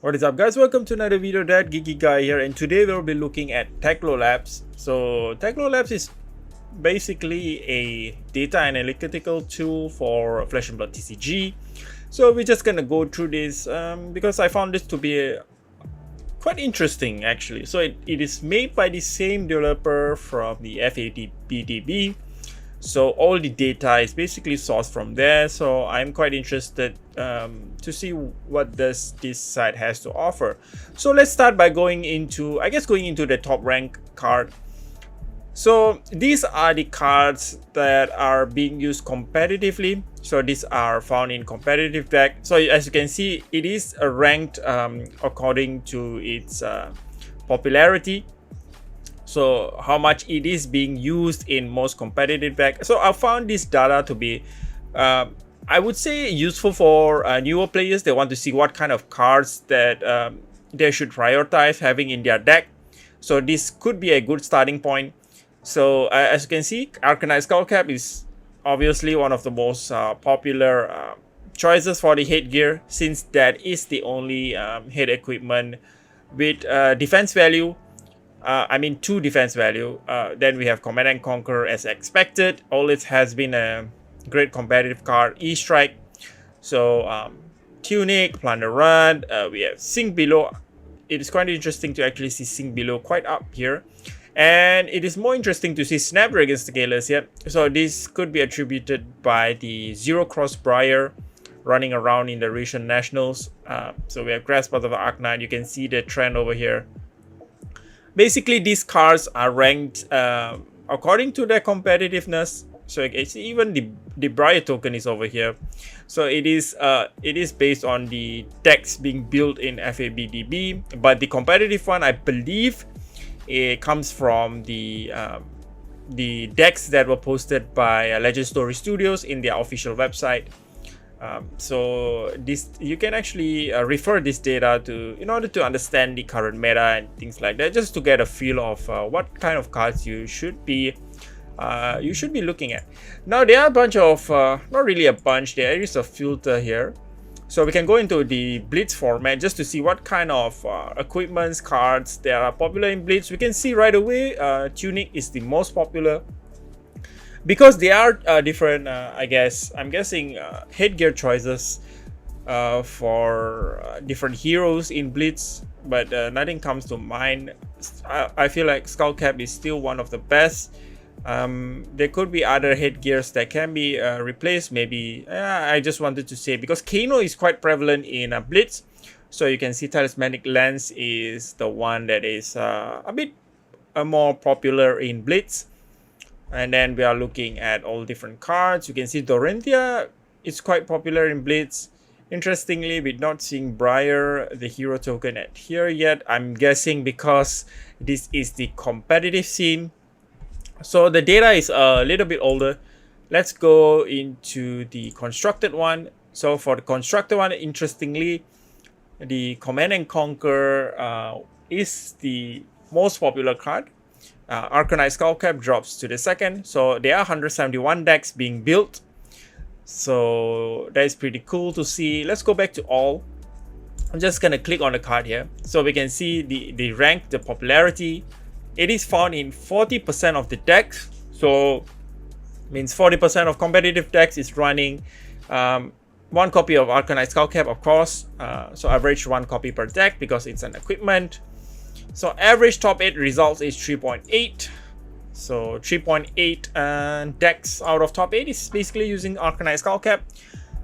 What is up, guys? Welcome to another video. That Geeky guy here, and today we'll be looking at Teklo Labs. So Teklo Labs is basically a data analytical tool for Flesh and Blood TCG. So we're just gonna go through this because I found this to be quite interesting actually. So it is made by the same developer from the FABDB. So all the data is basically sourced from there. So I'm quite interested to see what this site has to offer. So let's start by going into the top rank card. So these are the cards that are being used competitively. So these are found in competitive deck. So as you can see, it is ranked according to its popularity. So how much it is being used in most competitive deck. So I found this data to be I would say useful for newer players. They want to see what kind of cards that they should prioritize having in their deck. So this could be a good starting point. So as you can see, Arcanite Skullcap is obviously one of the most popular choices for the headgear, since that is the only head equipment with defense value. Two defense value. Then we have Command and Conquer as expected. Always has been a great competitive card. E-Strike. So Tunic, Plunder Run. We have Sink Below. It is quite interesting to actually see Sink Below quite up here. And it is more interesting to see Snapdragon Scalers here. So this could be attributed by the Zero Cross Briar running around in the recent nationals. So we have Grasp of the Arknight. You can see the trend over here. Basically, these cards are ranked according to their competitiveness. So it's even the Briar token is over here. So it is based on the decks being built in FABDB, but the competitive one, I believe, it comes from the decks that were posted by Legend Story Studios in their official website. So this, you can actually refer this data to in order to understand the current meta and things like that, just to get a feel of what kind of cards you should be looking at. Now there are a bunch of not really a bunch, there is a filter here, so we can go into the Blitz format just to see what kind of equipments, cards that are popular in Blitz. We can see right away Tunic is the most popular, because they are different, I'm guessing headgear choices for different heroes in Blitz, but nothing comes to mind. I feel like Skullcap is still one of the best. There could be other headgears that can be replaced, maybe. I just wanted to say, because Kano is quite prevalent in Blitz, so you can see Talismanic Lens is the one that is a bit more popular in Blitz. And then we are looking at all different cards. You can see Dorinthia is quite popular in Blitz. Interestingly, we're not seeing Briar, the hero token, at here yet. I'm guessing because this is the competitive scene. So the data is a little bit older. Let's go into the constructed one. So for the constructed one, interestingly, the Command and Conquer is the most popular card. Arcanite Skullcap drops to the second. So there are 171 decks being built. So that is pretty cool to see. Let's go back to all. I'm just gonna click on the card here, so we can see the rank, the popularity. It is found in 40% of the decks. So means 40% of competitive decks is running one copy of Arcanite Skullcap, of course. So average one copy per deck because it's an equipment. So average top 8 results is 3.8. So 3.8 decks out of top 8 is basically using Arcanite Skullcap.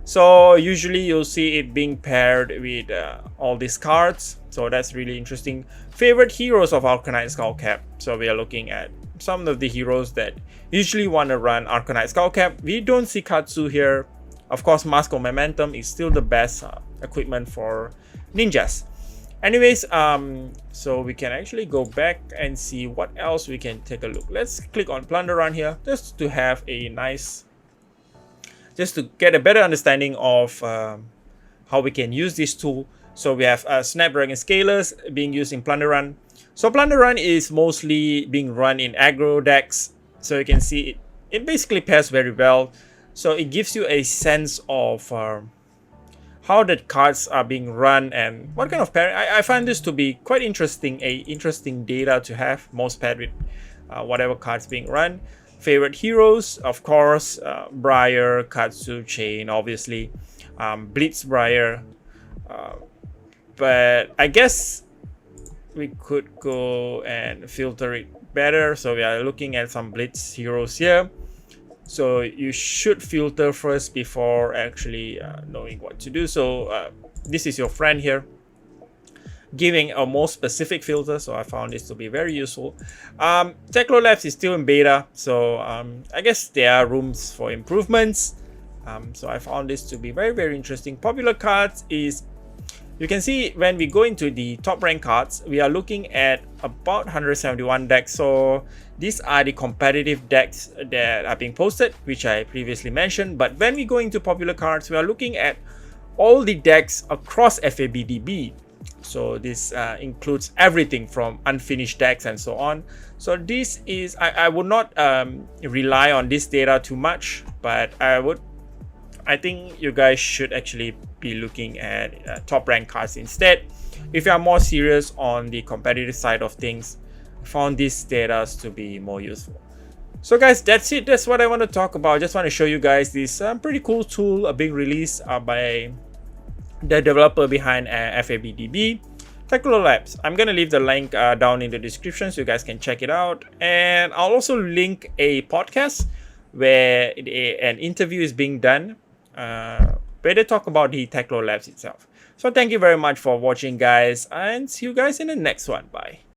So usually you'll see it being paired with all these cards. So that's really interesting. Favorite heroes of Arcanite Skullcap. So we are looking at some of the heroes that usually want to run Arcanite Skullcap. We don't see Katsu here. Of course, Mask of Momentum is still the best equipment for ninjas. Anyways, so we can actually go back and see what else we can take a look. Let's click on Plunder Run here, just to have a just to get a better understanding of how we can use this tool. So we have Snapdragon Scalers being used in Plunder Run. So Plunder Run is mostly being run in aggro decks. So you can see it basically pairs very well. So it gives you a sense of how the cards are being run and what kind of pairing. I find this to be quite interesting, interesting data to have, most paired with whatever cards being run. Favorite heroes, of course, Briar, Katsu, Chain, obviously, Blitz, Briar, but I guess we could go and filter it better. So we are looking at some Blitz heroes here. So you should filter first before actually knowing what to do. So this is your friend here giving a more specific filter. So I found this to be very useful. Teklo Labs is still in beta. So I guess there are rooms for improvements. So I found this to be very, very interesting. Popular cards is, you can see when we go into the top rank cards, we are looking at about 171 decks. So these are the competitive decks that are being posted, which I previously mentioned. But when we go into popular cards, we are looking at all the decks across FABDB. So this includes everything from unfinished decks and so on. So this is, I would not rely on this data too much, but I think you guys should actually be looking at top rank cards instead. If you are more serious on the competitive side of things, I found these data to be more useful. So guys, that's it. That's what I want to talk about. Just want to show you guys this pretty cool tool being released by the developer behind FABDB, Teklo Labs. I'm going to leave the link down in the description so you guys can check it out. And I'll also link a podcast where an interview is being done where they talk about the Teklo Labs itself. So thank you very much for watching, guys, and see you guys in the next one. Bye.